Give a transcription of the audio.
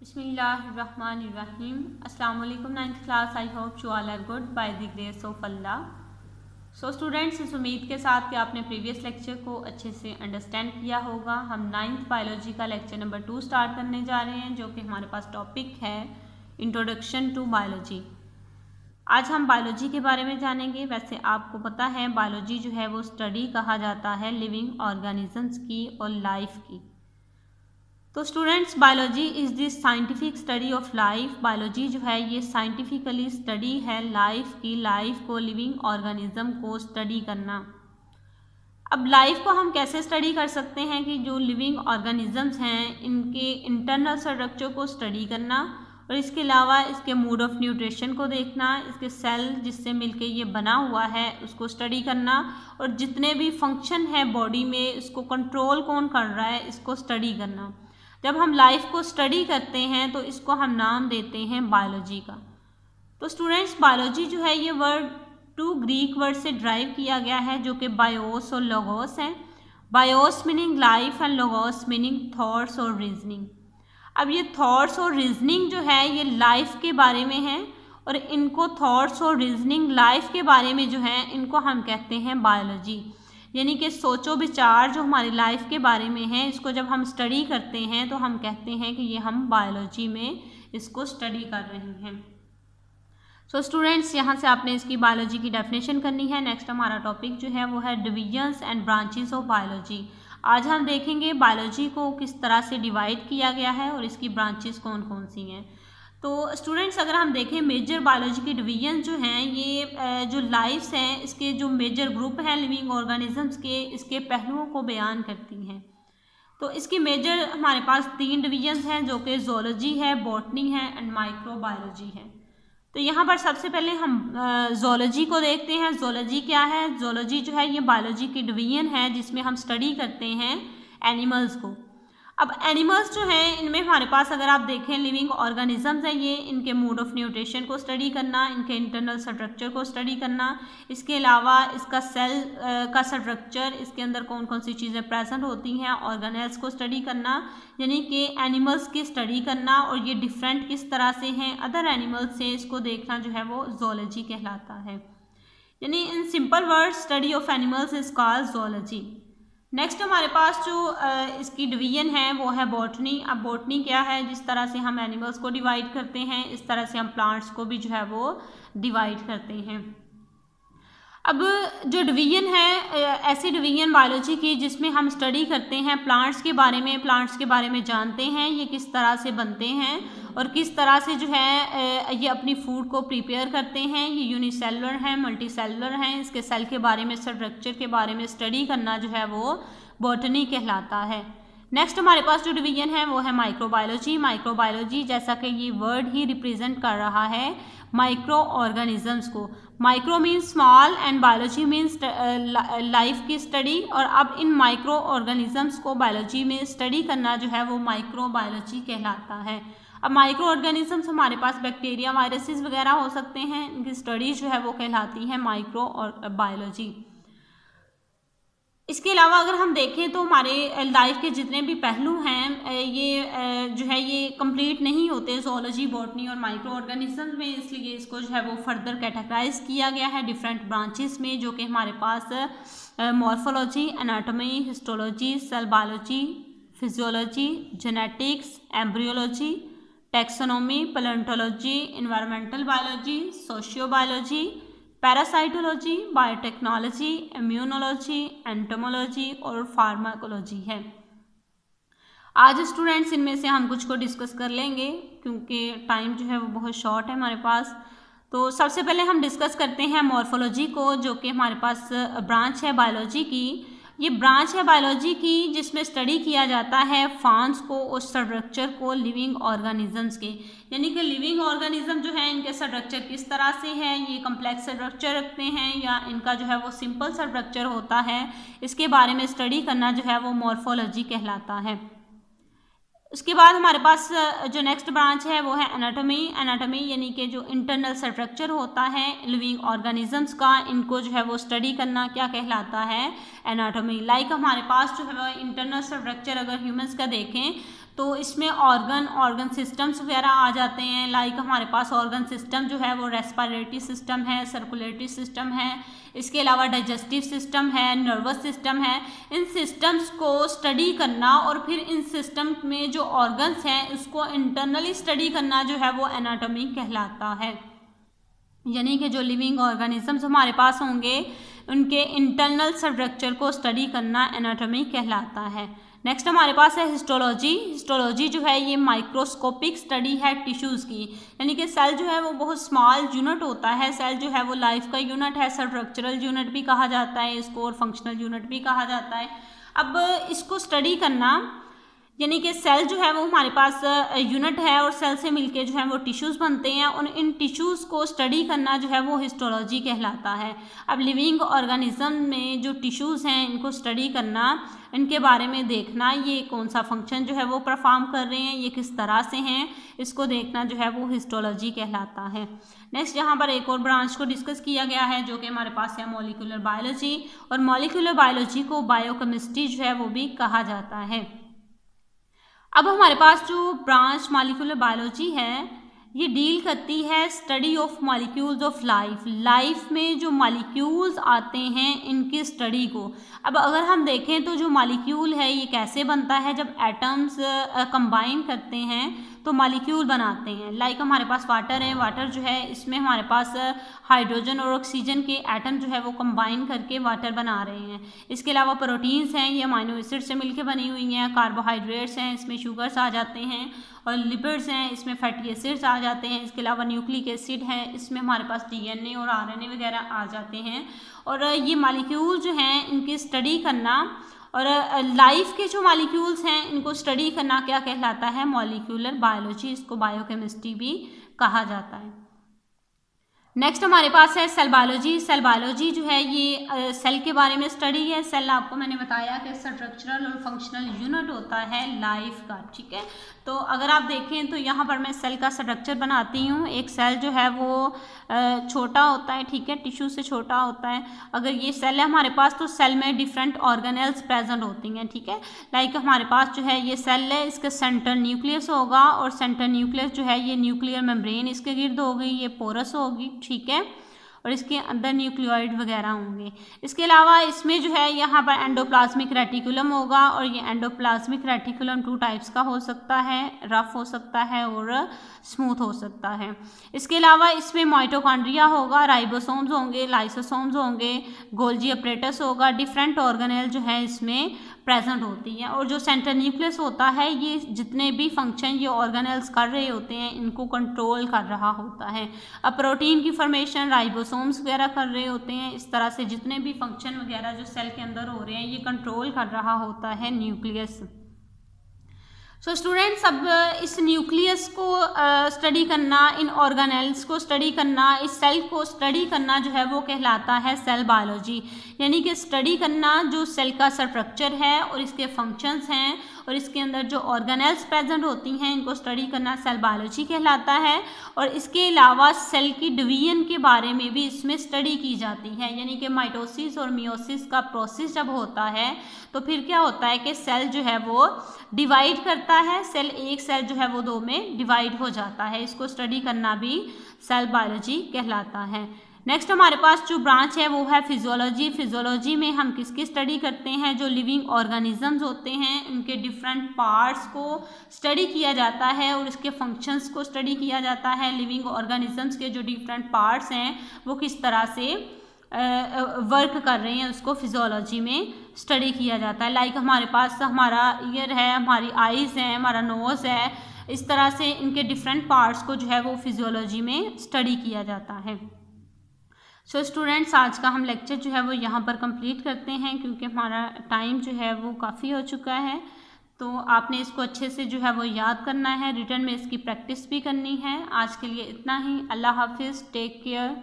बिस्मिल्लाहिर्रहमानिर्रहीम। अस्सलाम वालेकुम 9th class. I hope you all are good by the grace of Allah. So students, इस उम्मीद के साथ कि आपने प्रीवियस लेक्चर को अच्छे से अंडरस्टैंड किया होगा, हम 9th बायोलॉजी का लेक्चर नंबर 2 स्टार्ट करने जा रहे हैं, जो कि हमारे पास टॉपिक है इंट्रोडक्शन टू बायोलॉजी। आज हम बायोलॉजी के बारे में जानेंगे। वैसे आपको पता है बायोलॉजी जो है वो स्टडी कहा जाता है लिविंग ऑर्गेनिजम्स की और लाइफ की। तो students, biology is the scientific study of life. Biology जो है ये साइंटिफिकली स्टडी है लाइफ की, लाइफ को, लिविंग ऑर्गेनिज्म को स्टडी करना। अब लाइफ को हम कैसे स्टडी कर सकते हैं कि जो लिविंग ऑर्गेनिजम्स हैं इनके इंटरनल स्ट्रक्चर को स्टडी करना, और इसके अलावा इसके मोड ऑफ न्यूट्रिशन को देखना, इसके सेल जिससे मिलके ये बना हुआ है उसको स्टडी करना, और जितने भी फंक्शन है बॉडी में इसको कंट्रोल कौन कर रहा है इसको स्टडी करना। जब हम लाइफ को स्टडी करते हैं तो इसको हम नाम देते हैं बायोलॉजी का। तो स्टूडेंट्स, बायोलॉजी जो है ये वर्ड 2 ग्रीक वर्ड से ड्राइव किया गया है, जो कि बायोस और लोगोस है। BIOS meaning life and logos meaning thoughts और रीजनिंग। अब ये थॉट्स और रीजनिंग जो है ये लाइफ के बारे में है, और इनको थॉट्स और रीजनिंग लाइफ के बारे में जो है इनको हम कहते हैं बायोलॉजी। यानी कि सोचो विचार जो हमारी लाइफ के बारे में है, इसको जब हम स्टडी करते हैं तो हम कहते हैं कि ये हम बायोलॉजी में इसको स्टडी कर रहे हैं। सो स्टूडेंट्स, यहाँ से आपने इसकी बायोलॉजी की डेफिनेशन करनी है। नेक्स्ट हमारा टॉपिक जो है वो है divisions and branches of biology. आज हम देखेंगे बायोलॉजी को किस तरह से डिवाइड किया गया है और इसकी ब्रांचेस कौन कौन सी हैं। तो स्टूडेंट्स, अगर हम देखें मेजर बायोलॉजी के डिवीजन जो हैं, ये जो लाइफ्स हैं इसके जो मेजर ग्रुप हैं लिविंग ऑर्गेनिजम्स के, इसके पहलुओं को बयान करती हैं। तो इसकी मेजर हमारे पास 3 डिवीजन्स हैं, जो कि जोलॉजी है, बॉटनी है एंड माइक्रोबायोलॉजी है। तो यहाँ पर सबसे पहले हम जोलॉजी को देखते हैं। जोलॉजी क्या है? जोलॉजी जो है ये बायोलॉजी की डिवीजन है जिसमें हम स्टडी करते हैं एनिमल्स को। अब एनिमल्स जो हैं इनमें हमारे पास अगर आप देखें लिविंग ऑर्गेनिजम्स हैं, ये इनके मोड ऑफ न्यूट्रिशन को स्टडी करना, इनके इंटरनल स्ट्रक्चर को स्टडी करना, इसके अलावा इसका सेल का स्ट्रक्चर, इसके अंदर कौन कौन सी चीज़ें प्रेजेंट होती हैं, ऑर्गेनेल्स को स्टडी करना, यानी कि एनिमल्स की स्टडी करना, और ये डिफरेंट किस तरह से हैं अदर एनिमल्स से, इसको देखना जो है वो जोलॉजी कहलाता है। यानी in simple word study of animals is called zoology. Next हमारे पास जो इसकी डिवीजन है वो है बॉटनी। अब बॉटनी क्या है? जिस तरह से हम एनिमल्स को डिवाइड करते हैं इस तरह से हम प्लांट्स को भी जो है वो डिवाइड करते हैं। अब जो डिवीजन है ऐसी डिवीजन बायोलॉजी की जिसमें हम स्टडी करते हैं प्लांट्स के बारे में, प्लांट्स के बारे में जानते हैं ये किस तरह से बनते हैं और किस तरह से जो है ये अपनी फूड को प्रिपेयर करते हैं। ये यूनिसेलुलर हैं, मल्टीसेलुलर हैं, इसके सेल के बारे में, स्ट्रक्चर के बारे में स्टडी करना जो है वो बॉटनी कहलाता है। नेक्स्ट हमारे पास जो डिवीजन है वो है माइक्रोबायोलॉजी। माइक्रोबायोलॉजी जैसा कि ये वर्ड ही रिप्रेजेंट कर रहा है माइक्रो ऑर्गेनिजम्स को। Micro means small and biology means life की स्टडी, और अब इन माइक्रो ऑर्गेनिजम्स को बायोलॉजी में स्टडी करना जो है वो माइक्रोबायोलॉजी कहलाता है। अब माइक्रो ऑर्गेनिजम्स हमारे पास बैक्टीरिया, वायरसेस वगैरह हो सकते हैं, इनकी स्टडी जो है वो कहलाती है माइक्रो और बायोलॉजी। इसके अलावा अगर हम देखें तो हमारे लाइफ के जितने भी पहलू हैं ये जो है ये कंप्लीट नहीं होते ज़ूलॉजी, बॉटनी और माइक्रो ऑर्गेनिज्म में, इसलिए इसको जो है वो फर्दर कैटेगराइज किया गया है डिफरेंट ब्रांचेस में, जो कि हमारे पास morphology, anatomy, histology, cell biology, physiology, genetics, embryology, taxonomy, palaeontology, environmental biology, socio biology, parasitology, biotechnology, immunology, entomology और फार्माकोलॉजी है। आज स्टूडेंट्स इनमें से हम कुछ को डिस्कस कर लेंगे क्योंकि टाइम जो है वो बहुत शॉर्ट है हमारे पास। तो सबसे पहले हम डिस्कस करते हैं मॉर्फोलॉजी को, जो कि हमारे पास ब्रांच है बायोलॉजी की। ये ब्रांच है बायोलॉजी की जिसमें स्टडी किया जाता है फॉर्म्स को और स्ट्रक्चर को लिविंग ऑर्गेनिजम्स के, यानी कि लिविंग ऑर्गेनिज्म जो है इनके स्ट्रक्चर किस तरह से है, ये कम्प्लेक्स स्ट्रक्चर रखते हैं या इनका जो है वो सिंपल स्ट्रक्चर होता है, इसके बारे में स्टडी करना जो है वो मॉर्फोलॉजी कहलाता है। उसके बाद हमारे पास जो नेक्स्ट ब्रांच है वो है एनाटॉमी। एनाटॉमी यानी कि जो इंटरनल स्ट्रक्चर होता है लिविंग ऑर्गेनिजम्स का, इनको जो है वो स्टडी करना क्या कहलाता है? एनाटॉमी। लाइक हमारे पास जो है वो इंटरनल स्ट्रक्चर अगर ह्यूमंस का देखें तो इसमें ऑर्गन सिस्टम्स वगैरह आ जाते हैं। लाइक हमारे पास ऑर्गन सिस्टम जो है वो रेस्पिरेटरी सिस्टम है, सर्कुलेटरी सिस्टम है, इसके अलावा डाइजेस्टिव सिस्टम है, नर्वस सिस्टम है। इन सिस्टम्स को स्टडी करना और फिर इन सिस्टम में जो ऑर्गन्स हैं उसको इंटरनली स्टडी करना जो है वो एनाटॉमी कहलाता है। यानी कि जो लिविंग ऑर्गेनिजम्स हमारे पास होंगे उनके इंटरनल स्ट्रक्चर को स्टडी करना एनाटॉमी कहलाता है। नेक्स्ट हमारे पास है हिस्टोलॉजी। हिस्टोलॉजी जो है ये माइक्रोस्कोपिक स्टडी है टिश्यूज़ की, यानी कि सेल जो है वो बहुत स्मॉल यूनिट होता है। सेल जो है वो लाइफ का यूनिट है, स्ट्रक्चरल यूनिट भी कहा जाता है इसको और फंक्शनल यूनिट भी कहा जाता है। अब इसको स्टडी करना यानी कि सेल जो है वो हमारे पास यूनिट है और सेल से मिलके जो है वो टिश्यूज़ बनते हैं और इन टिश्यूज़ को स्टडी करना जो है वो हिस्टोलॉजी कहलाता है। अब लिविंग ऑर्गेनिज्म में जो टिश्यूज़ हैं इनको स्टडी करना, इनके बारे में देखना, ये कौन सा फंक्शन जो है वो परफॉर्म कर रहे हैं, ये किस तरह से हैं, इसको देखना जो है वो हिस्टोलॉजी कहलाता है। नेक्स्ट यहाँ पर एक और ब्रांच को डिस्कस किया गया है जो कि हमारे पास है मॉलिक्यूलर बायोलॉजी, और मॉलिक्यूलर बायोलॉजी को बायोकेमिस्ट्री जो है वो भी कहा जाता है। अब हमारे पास जो ब्रांच मॉलिक्यूलर बायोलॉजी है ये डील करती है study of molecules of life में जो मॉलिक्यूल्स आते हैं इनकी स्टडी को। अब अगर हम देखें तो जो मॉलिक्यूल है ये कैसे बनता है, जब एटम्स कंबाइन करते हैं तो मॉलिक्यूल बनाते हैं। लाइक हमारे पास वाटर है, वाटर जो है इसमें हमारे पास हाइड्रोजन और ऑक्सीजन के एटम जो है वो कंबाइन करके वाटर बना रहे हैं। इसके अलावा प्रोटीन्स हैं, ये अमाइनो एसिड से मिलकर बनी हुई हैं। कार्बोहाइड्रेट्स हैं, इसमें शुगर्स आ जाते हैं, और लिपिड्स हैं, इसमें फैटी एसिड्स आ जाते हैं। इसके अलावा न्यूक्लिक एसिड है, इसमें हमारे पास DNA और RNA वगैरह आ जाते हैं। और ये मॉलिक्यूल जो हैं इनकी स्टडी करना और लाइफ के जो मॉलिक्यूल्स हैं इनको स्टडी करना क्या कहलाता है, मॉलिक्यूलर बायोलॉजी, इसको बायोकेमिस्ट्री भी कहा जाता है। नेक्स्ट हमारे पास है सेल बायोलॉजी। सेल बायोलॉजी जो है ये सेल के बारे में स्टडी है। सेल आपको मैंने बताया कि स्ट्रक्चरल और फंक्शनल यूनिट होता है लाइफ का, ठीक है। तो अगर आप देखें तो यहाँ पर मैं सेल का स्ट्रक्चर बनाती हूँ। एक सेल जो है वो छोटा होता है, ठीक है, टिश्यू से छोटा होता है। अगर ये सेल है हमारे पास तो सेल में डिफरेंट ऑर्गेनेल्स प्रेजेंट होती हैं, ठीक है। लाइक हमारे पास जो है ये सेल है, इसका सेंट्रल न्यूक्लियस होगा और सेंट्रल न्यूक्लियस जो है ये न्यूक्लियर मेम्ब्रेन इसके गिर्द होगी, ये पोरस होगी, ठीक है, और इसके अंदर न्यूक्लियोइड वगैरह होंगे। इसके अलावा इसमें जो है यहाँ पर एंडोप्लाज्मिक रेटिकुलम होगा, और ये एंडोप्लाज्मिक रेटिकुलम 2 टाइप्स का हो सकता है, रफ हो सकता है और स्मूथ हो सकता है। इसके अलावा इसमें माइटोकॉन्ड्रिया होगा, राइबोसोम्स होंगे, लाइसोसोम्स होंगे, गोल्जी अपरेटस होगा, डिफरेंट ऑर्गेनेल जो है इसमें प्रेजेंट होती है। और जो सेंट्रल न्यूक्लियस होता है ये जितने भी फंक्शन ये ऑर्गेनेल्स कर रहे होते हैं इनको कंट्रोल कर रहा होता है। अब प्रोटीन की फॉर्मेशन राइबोसोम्स वगैरह कर रहे होते हैं। इस तरह से जितने भी फंक्शन वगैरह जो सेल के अंदर हो रहे हैं ये कंट्रोल कर रहा होता है न्यूक्लियस। सो स्टूडेंट्स, अब इस न्यूक्लियस को स्टडी करना, इन ऑर्गेनेल्स को स्टडी करना, इस सेल को स्टडी करना जो है वो कहलाता है सेल बायोलॉजी। यानी कि स्टडी करना जो सेल का स्ट्रक्चर है और इसके फंक्शंस हैं और इसके अंदर जो ऑर्गेनेल्स प्रेजेंट होती हैं इनको स्टडी करना सेल बायोलॉजी कहलाता है। और इसके अलावा सेल की डिवीजन के बारे में भी इसमें स्टडी की जाती है। यानी कि माइटोसिस और मियोसिस का प्रोसेस जब होता है तो फिर क्या होता है कि सेल जो है वो डिवाइड करता है, सेल एक सेल जो है वो 2 में डिवाइड हो जाता है। इसको स्टडी करना भी सेल बायोलॉजी कहलाता है। नेक्स्ट हमारे पास जो ब्रांच है वो है फिजियोलॉजी। फिजियोलॉजी में हम किसकी स्टडी करते हैं, जो लिविंग ऑर्गेनिजम्स होते हैं उनके डिफरेंट पार्ट्स को स्टडी किया जाता है और इसके फंक्शंस को स्टडी किया जाता है। लिविंग ऑर्गेनिजम्स के जो डिफरेंट पार्ट्स हैं वो किस तरह से वर्क कर रहे हैं उसको फिजियोलॉजी में स्टडी किया जाता है। लाइक हमारे पास हमारा ईयर है, हमारी आइज़ हैं, हमारा नोज़ है, इस तरह से इनके डिफरेंट पार्ट्स को जो है वो फिजियोलॉजी में स्टडी किया जाता है। सो स्टूडेंट्स, आज का हम लेक्चर जो है वो यहाँ पर कंप्लीट करते हैं क्योंकि हमारा टाइम जो है वो काफ़ी हो चुका है। तो आपने इसको अच्छे से जो है वो याद करना है, रिटर्न में इसकी प्रैक्टिस भी करनी है। आज के लिए इतना ही। अल्लाह हाफिज़, टेक केयर।